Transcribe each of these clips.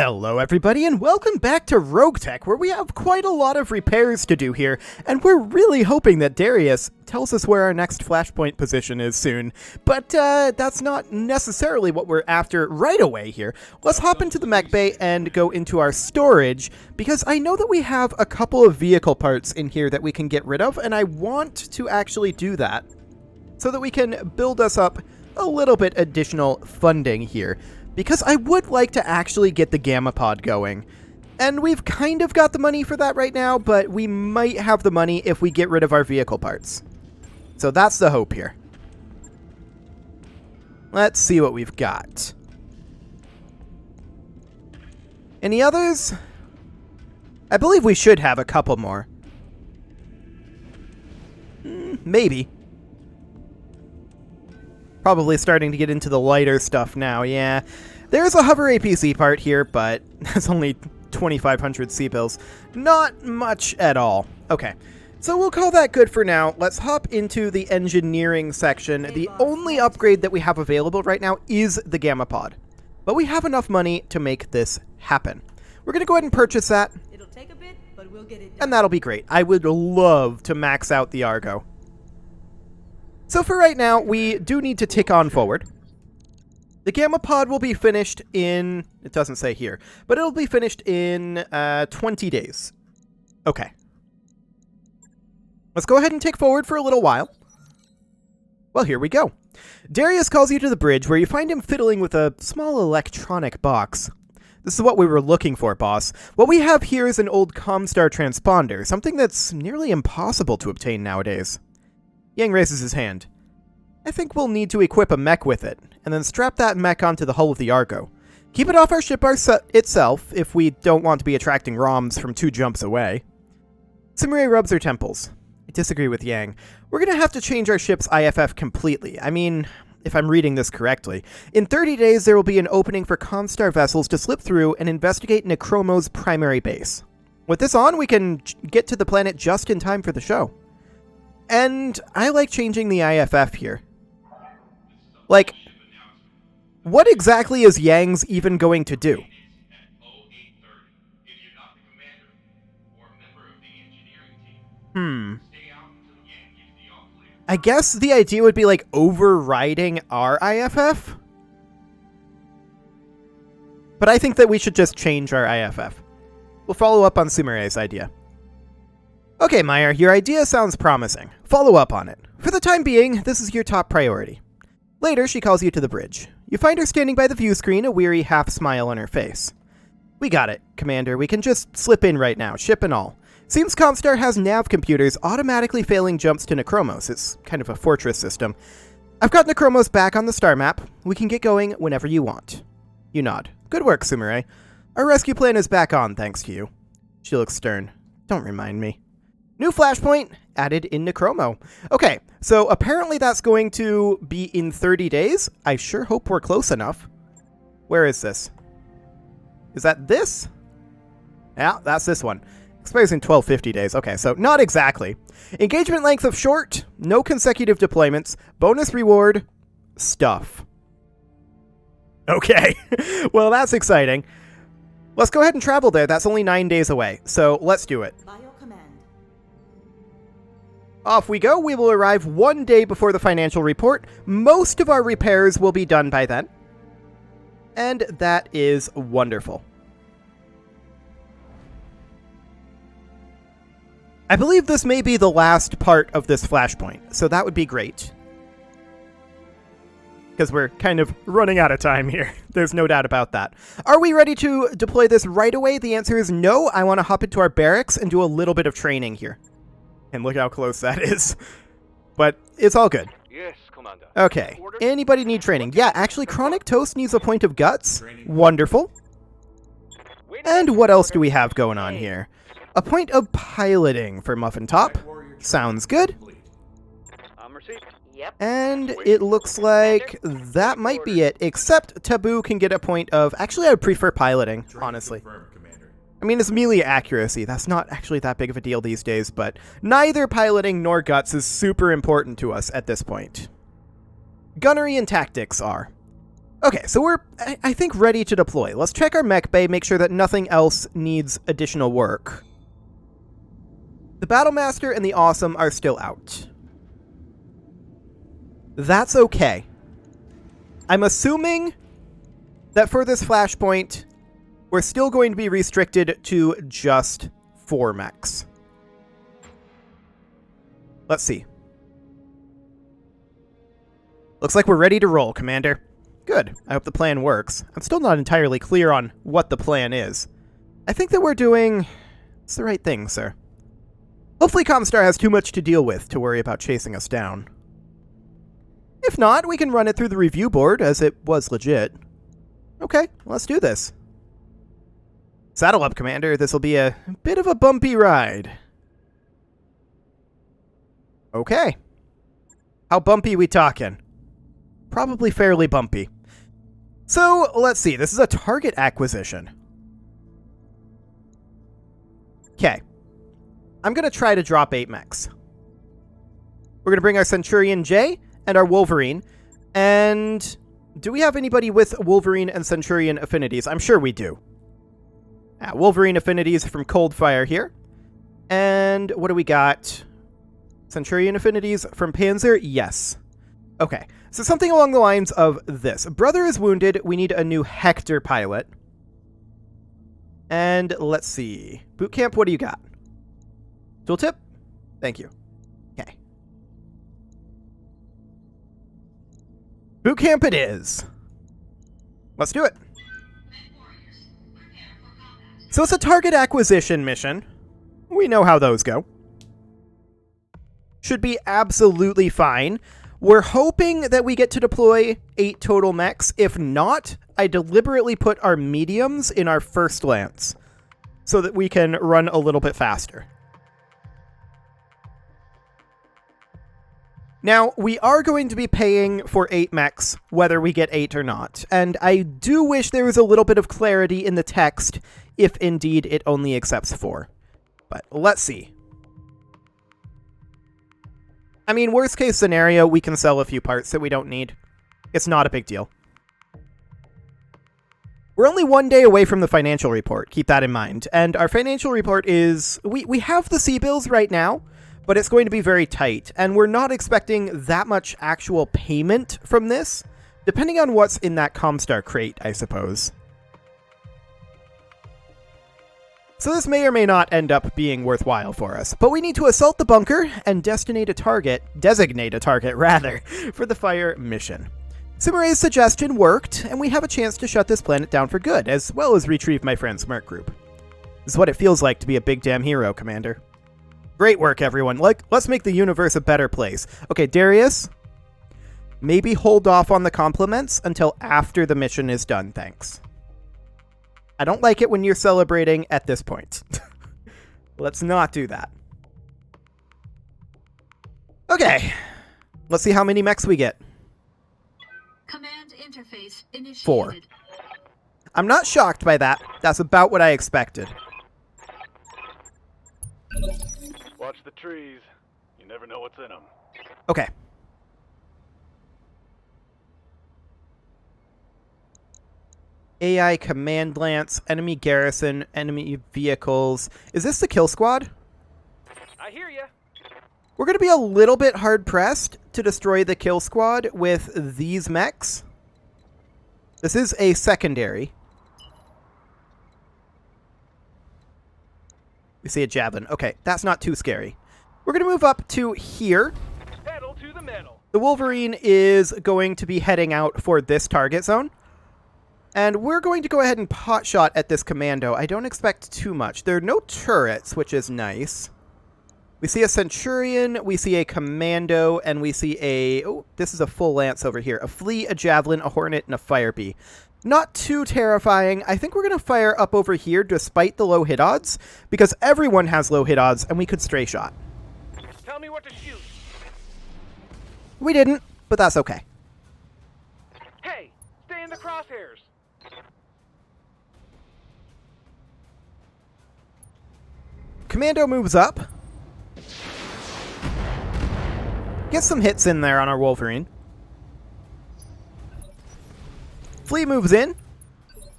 Hello everybody and welcome back to RogueTech, where we have quite a lot of repairs to do here, and we're really hoping that Darius tells us where our next flashpoint position is soon. But that's not necessarily what we're after right away here. Let's hop into the mech bay and go into our storage, because I know that we have a couple of vehicle parts in here that we can get rid of, and I want to actually do that so that we can build us up a little bit additional funding here. Because I would like to actually get the Gamma Pod going. And we've kind of got the money for that right now, but we might have the money if we get rid of our vehicle parts. So that's the hope here. Let's see what we've got. Any others? I believe we should have a couple more. Maybe. Probably starting to get into the lighter stuff now, yeah. There's a hover APC part here, but that's only 2,500 C-bills. Not much at all. Okay, so we'll call that good for now. Let's hop into the engineering section. The only upgrade that we have available right now is the Gamma Pod. But we have enough money to make this happen. We're going to go ahead and purchase that. It'll take a bit, but we'll get it done. And that'll be great. I would love to max out the Argo. So for right now, we do need to tick on forward. The Gamma Pod will be finished in, it doesn't say here, but it'll be finished in 20 days. Okay. Let's go ahead and tick forward for a little while. Well, here we go. Darius calls you to the bridge, where you find him fiddling with a small electronic box. This is what we were looking for, boss. What we have here is an old Comstar transponder, something that's nearly impossible to obtain nowadays. Yang raises his hand. I think we'll need to equip a mech with it, and then strap that mech onto the hull of the Argo. Keep it off our ship itself, if we don't want to be attracting ROMs from 2 jumps away. Siree rubs her temples. I disagree with Yang. We're going to have to change our ship's IFF completely. I mean, if I'm reading this correctly. In 30 days, there will be an opening for Comstar vessels to slip through and investigate Necromo's primary base. With this on, we can get to the planet just in time for the show. And I like changing the IFF here. Like, what exactly is Yang's even going to do? I guess the idea would be like overriding our IFF. But I think that we should just change our IFF. We'll follow up on Sumire's idea. Okay, Meyer, your idea sounds promising. Follow up on it. For the time being, this is your top priority. Later, she calls you to the bridge. You find her standing by the view screen, a weary half-smile on her face. We got it, Commander. We can just slip in right now, ship and all. Seems Comstar has nav computers automatically failing jumps to Necromos. It's kind of a fortress system. I've got Necromos back on the star map. We can get going whenever you want. You nod. Good work, Sumire. Our rescue plan is back on, thanks to you. She looks stern. Don't remind me. New flashpoint added in Necromo. Okay, so apparently that's going to be in 30 days. I sure hope we're close enough. Where is this? Is that this? Yeah, that's this one. Expires in 1250 days. Okay, so not exactly. Engagement length of short, no consecutive deployments, bonus reward, stuff. Okay, well that's exciting. Let's go ahead and travel there. That's only 9 days away, so let's do it. Off we go. We will arrive 1 day before the financial report. Most of our repairs will be done by then. And that is wonderful. I believe this may be the last part of this flashpoint, so that would be great. Because we're kind of running out of time here. There's no doubt about that. Are we ready to deploy this right away? The answer is no. I want to hop into our barracks and do a little bit of training here. And look how close that is. But it's all good. Yes, Commander. Okay. Anybody need training? Yeah, actually, Chronic Toast needs a point of guts. Wonderful. And what else do we have going on here? A point of piloting for Muffin Top. Sounds good. Yep. And it looks like that might be it, except Taboo can get a point of... Actually, I would prefer piloting, honestly. I mean, it's melee accuracy. That's not actually that big of a deal these days, but neither piloting nor guts is super important to us at this point. Gunnery and tactics are. Okay, so we're, I think, ready to deploy. Let's check our mech bay, make sure that nothing else needs additional work. The Battlemaster and the Awesome are still out. That's okay. I'm assuming that for this flashpoint, we're still going to be restricted to just 4 mechs. Let's see. Looks like we're ready to roll, Commander. Good. I hope the plan works. I'm still not entirely clear on what the plan is. I think that we're doing... it's the right thing, sir. Hopefully Comstar has too much to deal with to worry about chasing us down. If not, we can run it through the review board, as it was legit. Okay, let's do this. Saddle up, Commander. This'll be a bit of a bumpy ride. Okay. How bumpy we talking? Probably fairly bumpy. So, let's see. This is a target acquisition. Okay. I'm going to try to drop 8 mechs. We're going to bring our Centurion J and our Wolverine. And do we have anybody with Wolverine and Centurion affinities? I'm sure we do. Wolverine affinities from Coldfire here. And what do we got? Centurion affinities from Panzer? Yes. Okay. So something along the lines of this. Brother is wounded. We need a new Hector pilot. And let's see. Boot camp, what do you got? Tooltip? Thank you. Okay. Boot camp it is. Let's do it. So it's a target acquisition mission. We know how those go. Should be absolutely fine. We're hoping that we get to deploy 8 total mechs. If not, I deliberately put our mediums in our first lance so that we can run a little bit faster. Now, we are going to be paying for 8 mechs, whether we get 8 or not, and I do wish there was a little bit of clarity in the text if indeed it only accepts 4. But let's see. I mean, worst case scenario, we can sell a few parts that we don't need. It's not a big deal. We're only 1 day away from the financial report, keep that in mind. And our financial report is... We have the C-bills right now, but it's going to be very tight. And we're not expecting that much actual payment from this, depending on what's in that Comstar crate, I suppose. So this may or may not end up being worthwhile for us, but we need to assault the bunker and designate a target, rather, for the fire mission. Siree's suggestion worked, and we have a chance to shut this planet down for good, as well as retrieve my friend's Merc group. This is what it feels like to be a big damn hero, Commander. Great work, everyone. Let's make the universe a better place. Okay, Darius, maybe hold off on the compliments until after the mission is done, thanks. I don't like it when you're celebrating at this point. Let's not do that. Okay. Let's see how many mechs we get. Command interface initiated. 4. I'm not shocked by that. That's about what I expected. Watch the trees. You never know what's in them. Okay. AI command lance, enemy garrison, enemy vehicles. Is this the kill squad? I hear ya. We're going to be a little bit hard-pressed to destroy the kill squad with these mechs. This is a secondary. We see a javelin. Okay, that's not too scary. We're going to move up to here. Pedal to the metal. The Wolverine is going to be heading out for this target zone. And we're going to go ahead and potshot at this commando. I don't expect too much. There are no turrets, which is nice. We see a Centurion, we see a Commando, and we see a... oh, this is a full lance over here. A Flea, a Javelin, a Hornet, and a Fire Bee. Not too terrifying. I think we're going to fire up over here despite the low hit odds, because everyone has low hit odds, and we could stray shot. Tell me what to shoot. We didn't, but that's okay. Hey, stay in the crosshairs. Commando moves up. Get some hits in there on our Wolverine. Flea moves in,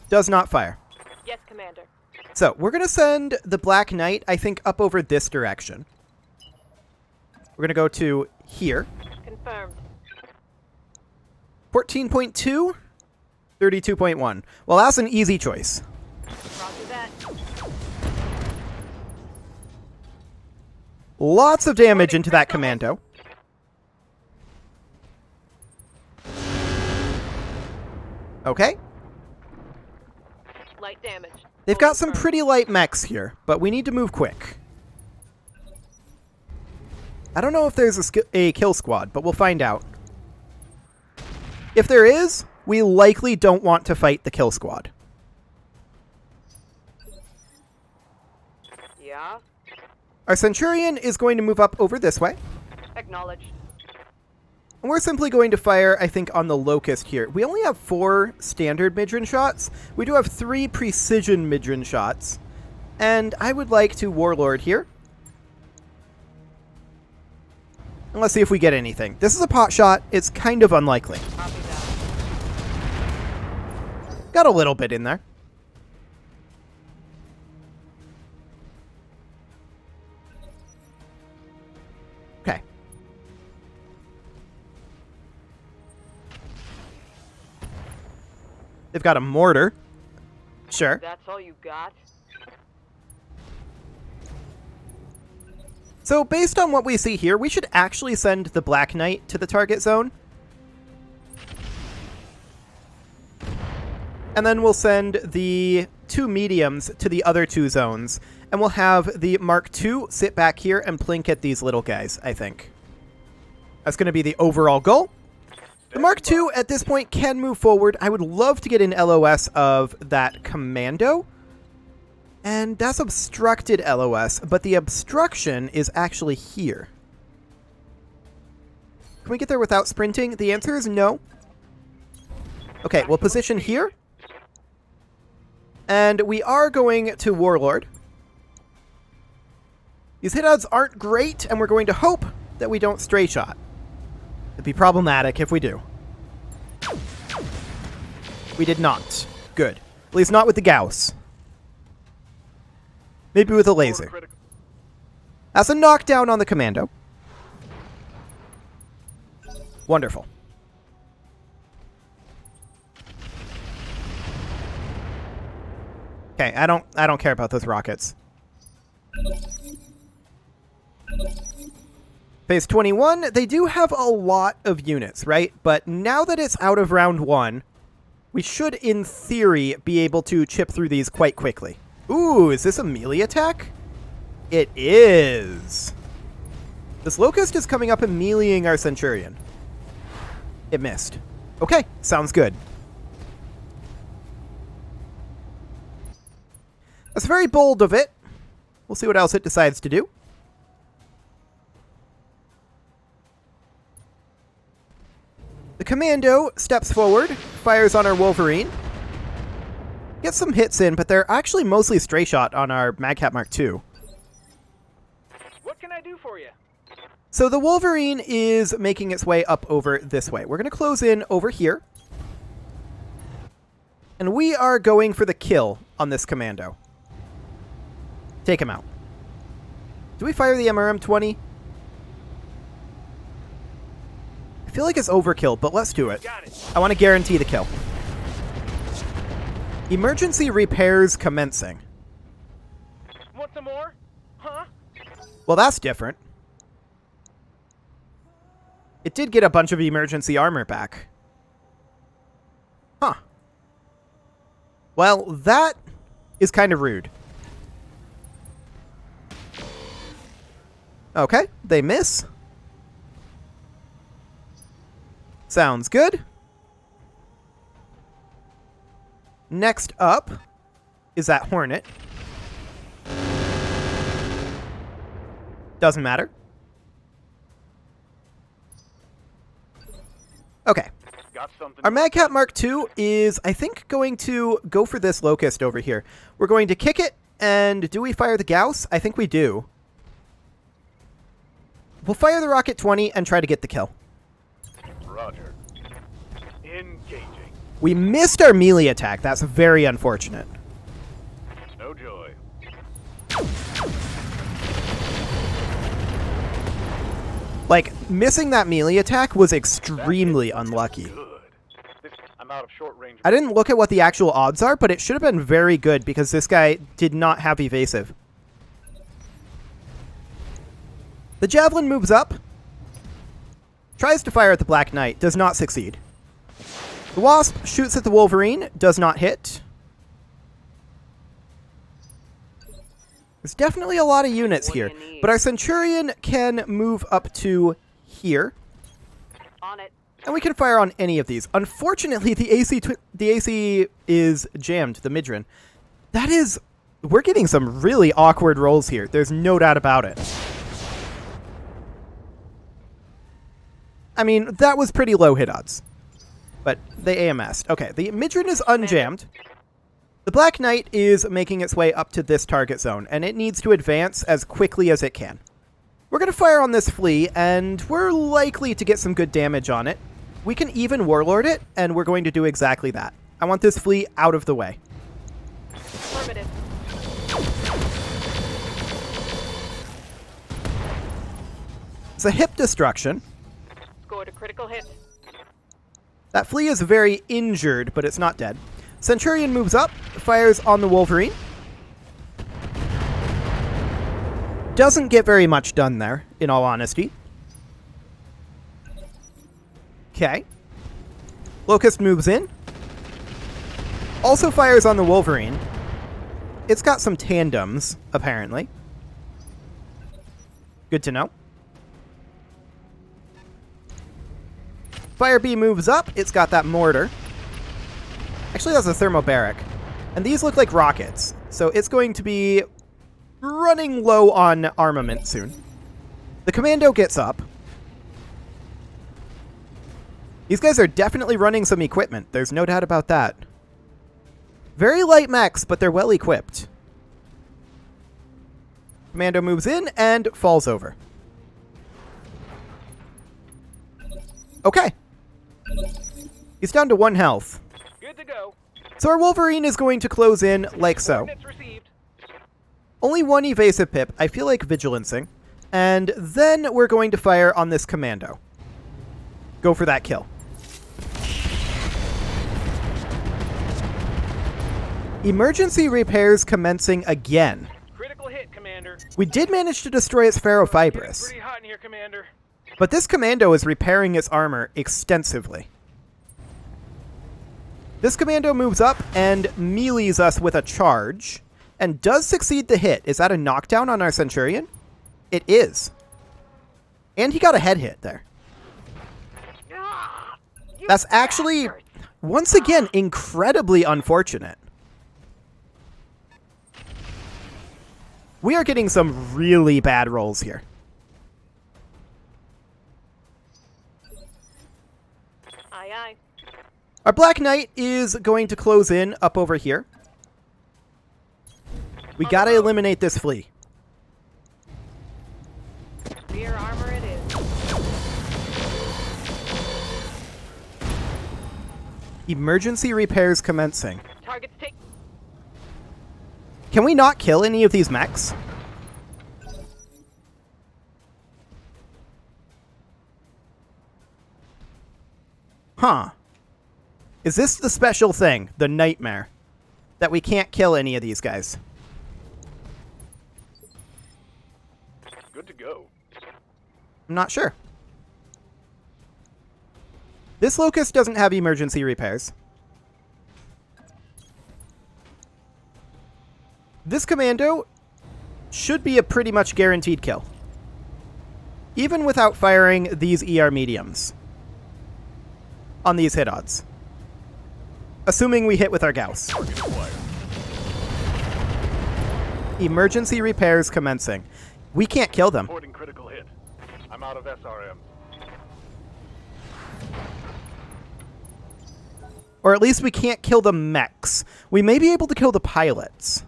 does not fire. Yes, Commander. So we're going to send the Black Knight, I think, up over this direction. We're going to go to here. Confirmed. 14.2, 32.1. Well, that's an easy choice. Roger that. Lots of damage into that commando. Okay. Light damage. They've got some pretty light mechs here, but we need to move quick. I don't know if there's a kill squad, but we'll find out. If there is, we likely don't want to fight the kill squad. Yeah. Our Centurion is going to move up over this way. Acknowledged. And we're simply going to fire, I think, on the Locust here. We only have 4 standard midrange shots. We do have 3 precision midrange shots. And I would like to Warlord here. And let's see if we get anything. This is a pot shot. It's kind of unlikely. Copy that. Got a little bit in there. Okay. They've got a mortar. Sure. That's all you got? So based on what we see here, we should actually send the Black Knight to the target zone. And then we'll send the 2 mediums to the other 2 zones. And we'll have the Mark II sit back here and plink at these little guys, I think. That's going to be the overall goal. The Mark II at this point can move forward. I would love to get an LOS of that commando. And that's obstructed LOS, but the obstruction is actually here. Can we get there without sprinting? The answer is no. Okay, we'll position here. And we are going to Warlord. These hit odds aren't great, and we're going to hope that we don't stray shot. It'd be problematic if we do. We did not. Good. At least not with the Gauss. Maybe with a laser. That's a knockdown on the commando. Wonderful. Okay, I don't care about those rockets. Phase 21, they do have a lot of units, right? But now that it's out of round 1, we should, in theory, be able to chip through these quite quickly. Ooh, is this a melee attack? It is. This Locust is coming up and meleeing our Centurion. It missed. Okay, sounds good. That's very bold of it. We'll see what else it decides to do. The commando steps forward, fires on our Wolverine. Gets some hits in, but they're actually mostly stray shot on our Madcap Mark II. What can I do for you? So the Wolverine is making its way up over this way. We're going to close in over here. And we are going for the kill on this commando. Take him out. Do we fire the MRM-20? I feel like it's overkill, but let's do it. Got it. I want to guarantee the kill. Emergency repairs commencing. Want some more? Huh? Well, that's different. It did get a bunch of emergency armor back. Huh. Well, that is kind of rude. Okay, they miss. Sounds good. Next up is that Hornet. Doesn't matter. Okay. Got something. Our Madcap Mark II is, I think, going to go for this Locust over here. We're going to kick it, and do we fire the Gauss? I think we do. We'll fire the Rocket 20 and try to get the kill. Roger. Engaging. We missed our melee attack. That's very unfortunate. No joy. Like, missing that melee attack was extremely unlucky. Good. I'm out of short range. I didn't look at what the actual odds are, but it should have been very good because this guy did not have evasive. The javelin moves up, tries to fire at the Black Knight, does not succeed. The Wasp shoots at the Wolverine, does not hit. There's definitely a lot of units here, but our Centurion can move up to here. On it. And we can fire on any of these. Unfortunately, the AC is jammed, the Midran. That is... We're getting some really awkward rolls here. There's no doubt about it. I mean, that was pretty low hit odds. But they AMS'd. Okay, the Midran is unjammed. The Black Knight is making its way up to this target zone, and it needs to advance as quickly as it can. We're going to fire on this flea, and we're likely to get some good damage on it. We can even Warlord it, and we're going to do exactly that. I want this flea out of the way. Affirmative. It's a hip destruction. Scored a critical hit. That flea is very injured, but it's not dead. Centurion moves up, fires on the Wolverine. Doesn't get very much done there, in all honesty. Okay. Locust moves in. Also fires on the Wolverine. It's got some tandems, apparently. Good to know. Fire Bee moves up. It's got that mortar. Actually, that's a thermobaric. And these look like rockets. So it's going to be running low on armament soon. The commando gets up. These guys are definitely running some equipment. There's no doubt about that. Very light mechs, but they're well equipped. Commando moves in and falls over. Okay. He's down to 1 health. Good to go. So our Wolverine is going to close in like so. Coordinates received. Only 1 evasive pip. I feel like vigilancing. And then we're going to fire on this commando. Go for that kill. Emergency repairs commencing again. Critical hit, Commander. We did manage to destroy its ferrofibrous, Pretty hot in here, Commander. but this commando is repairing its armor extensively. This commando moves up and melees us with a charge, and does succeed the hit. Is that a knockdown on our Centurion? It is. And he got a head hit there. Ah, you That's actually, bastard. once again, incredibly unfortunate. We are getting some really bad rolls here. Aye, aye. Our Black Knight is going to close in up over here. We gotta eliminate this flea. Rear armor it is. Emergency repairs commencing. Targets take. Can we not kill any of these mechs? Huh. Is this the special thing, the nightmare, that we can't kill any of these guys? Good to go. I'm not sure. This Locust doesn't have emergency repairs. This commando should be a pretty much guaranteed kill, even without firing these ER mediums on these hit odds. Assuming we hit with our Gauss. Target acquired. Emergency repairs commencing. We can't kill them. Reporting critical hit. I'm out of SRM. Or at least we can't kill the mechs. We may be able to kill the pilots.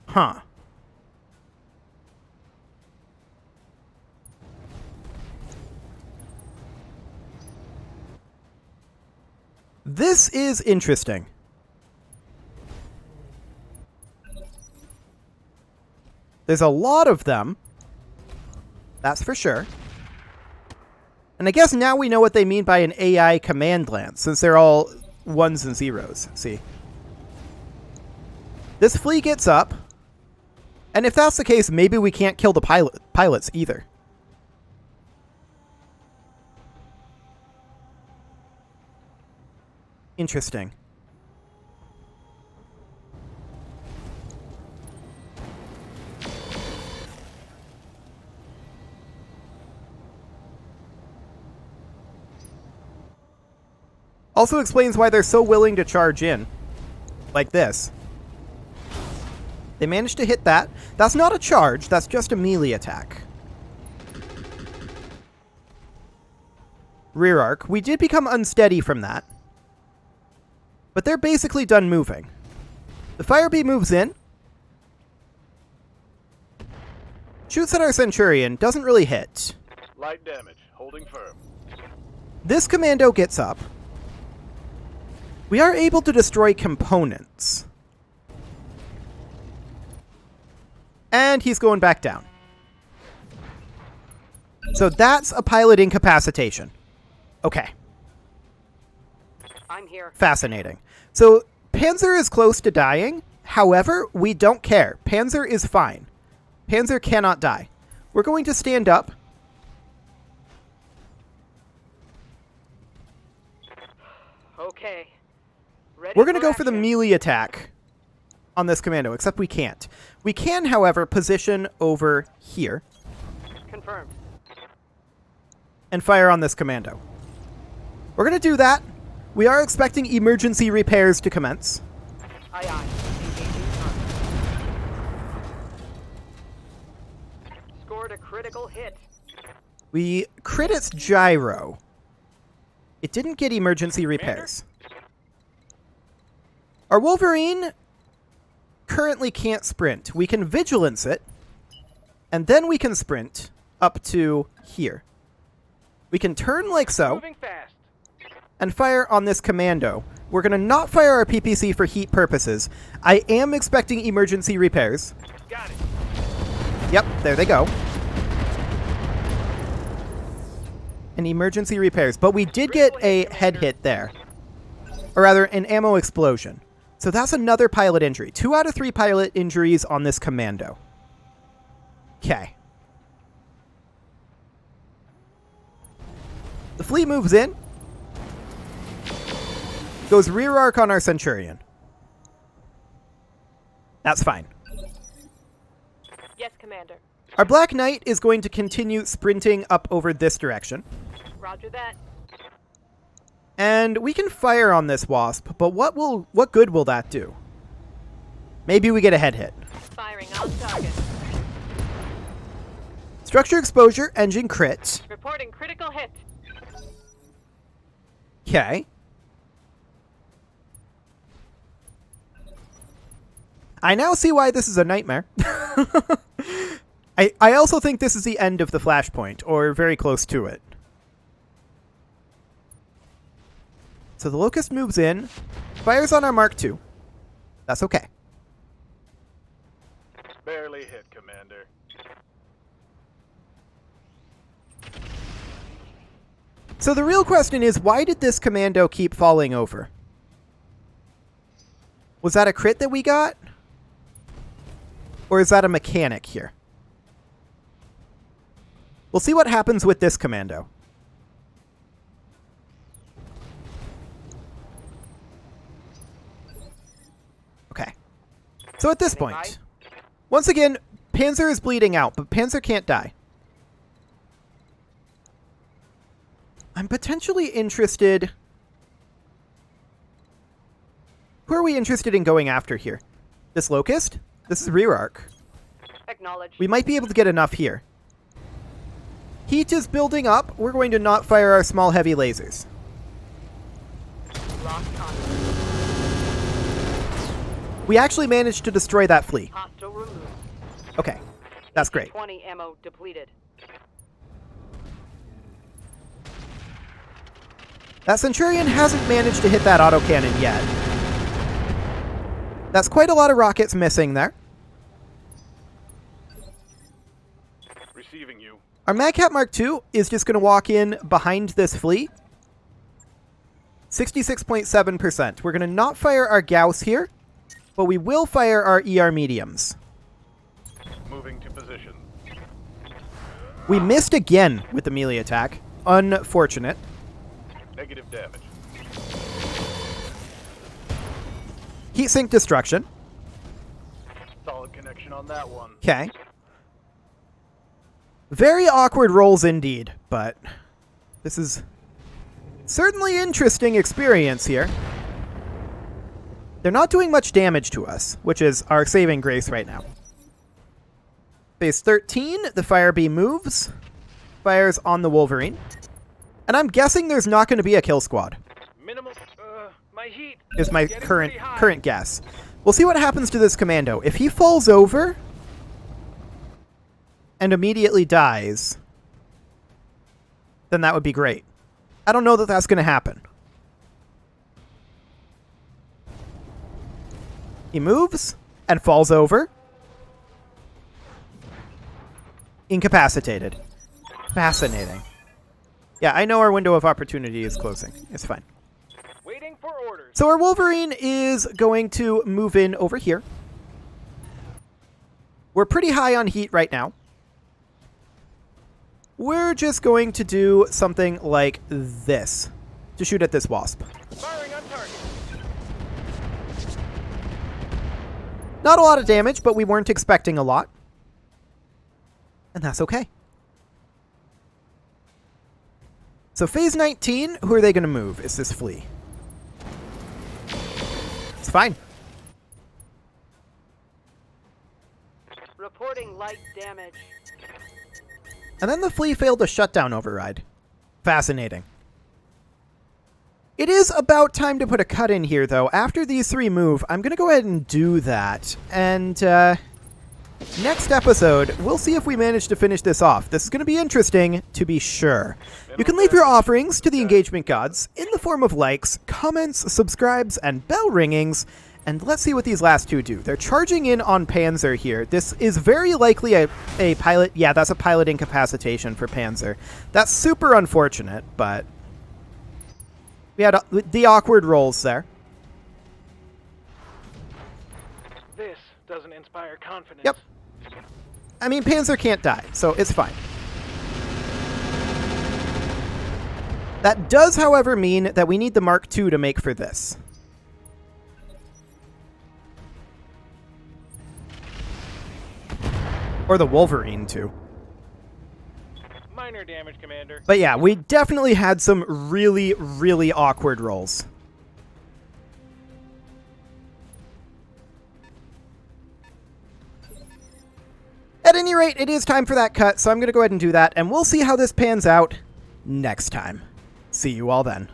Huh. This is interesting. There's a lot of them. That's for sure. And I guess now we know what they mean by an AI command lance, since they're all ones and zeros. See? This flea gets up. And if that's the case, maybe we can't kill the pilots either. Interesting. Also explains why they're so willing to charge in. Like this. They managed to hit that. That's not a charge, that's just a melee attack. Rear arc. We did become unsteady from that. But they're basically done moving. The Firebee moves in. Shoots at our Centurion, doesn't really hit. Light damage, holding firm. This commando gets up. We are able to destroy components. And he's going back down. So that's a pilot incapacitation. Okay. I'm here. Fascinating. So Panzer is close to dying. However, we don't care. Panzer is fine. Panzer cannot die. We're going to stand up. Okay. Ready We're going to go for the action. melee attack on this commando, except we can't. We can, however, position over here Confirmed. and fire on this commando. We're going to do that. We are expecting emergency repairs to commence. Aye, aye. Engaging target. Scored a critical hit. We crit its gyro. It didn't get emergency repairs. Our Wolverine currently can't sprint. We can vigilance it, and then we can sprint up to here. We can turn like so, Moving fast. and fire on this commando. We're going to not fire our PPC for heat purposes. I am expecting emergency repairs. Got it. Yep, there they go. And emergency repairs. But we did get a head hit there. Or rather, an ammo explosion. So that's another pilot injury. 2 out of 3 pilot injuries on this commando. Okay. The flea moves in. Goes rear arc on our Centurion. That's fine. Yes, Commander. Our Black Knight is going to continue sprinting up over this direction. Roger that. And we can fire on this Wasp, but what good will that do? Maybe we get a head hit. Firing on target. Structure exposure, engine crit. Reporting critical hit. Okay. I now see why this is a nightmare. I also think this is the end of the flashpoint, or very close to it. So the Locust moves in, fires on our Mark II. That's okay. Barely hit, Commander. So the real question is, why did this commando keep falling over? Was that a crit that we got? Or is that a mechanic here? We'll see what happens with this commando. Okay. So at this point, once again, Panzer is bleeding out, but Panzer can't die. I'm potentially interested... Who are we interested in going after here? This Locust? This is rear arc. Acknowledge. We might be able to get enough here. Heat is building up. We're going to not fire our small heavy lasers. Locked on. We actually managed to destroy that flea. Hostile removed. Okay, that's great. 20 ammo depleted. That Centurion hasn't managed to hit that autocannon yet. That's quite a lot of rockets missing there. Receiving you. Our Magcat Mark II is just going to walk in behind this flea. 66.7%. We're going to not fire our Gauss here, but we will fire our ER mediums. Moving to position. We missed again with the melee attack. Unfortunate. Negative damage. Heatsink destruction. Solid connection on that one. Okay. Very awkward rolls indeed, but this is certainly interesting experience here. They're not doing much damage to us, which is our saving grace right now. Phase 13, the Fire Bee moves, fires on the Wolverine, and I'm guessing there's not going to be a kill squad. Minimal. My heat Is my getting current pretty high. current guess. We'll see what happens to this commando. If he falls over and immediately dies, then that would be great. I don't know that that's going to happen. He moves and falls over. Incapacitated. Fascinating. Yeah, I know our window of opportunity is closing. It's fine. Waiting for orders. So our Wolverine is going to move in over here. We're pretty high on heat right now. We're just going to do something like this to shoot at this wasp. Firing on target. Not a lot of damage, but we weren't expecting a lot. And that's okay. So phase 19, who are they going to move? Is this flea? It's fine. Reporting light damage. And then the flea failed a shutdown override. Fascinating. It is about time to put a cut in here, though. After these three move, I'm going to go ahead and do that. And next episode, we'll see if we manage to finish this off. This is going to be interesting, to be sure. You can leave your offerings to the engagement gods in the form of likes, comments, subscribes, and bell ringings. And let's see what these last two do. They're charging in on Panzer here. This is very likely a pilot. Yeah, that's a pilot incapacitation for Panzer. That's super unfortunate, but we had the awkward rolls there. This doesn't inspire confidence. Yep. I mean, Panzer can't die, so it's fine. That does, however, mean that we need the Mark II to make for this. Or the Wolverine, too. Minor damage, Commander. But yeah, we definitely had some really, really awkward rolls. At any rate, it is time for that cut, so I'm going to go ahead and do that, and we'll see how this pans out next time. See you all then.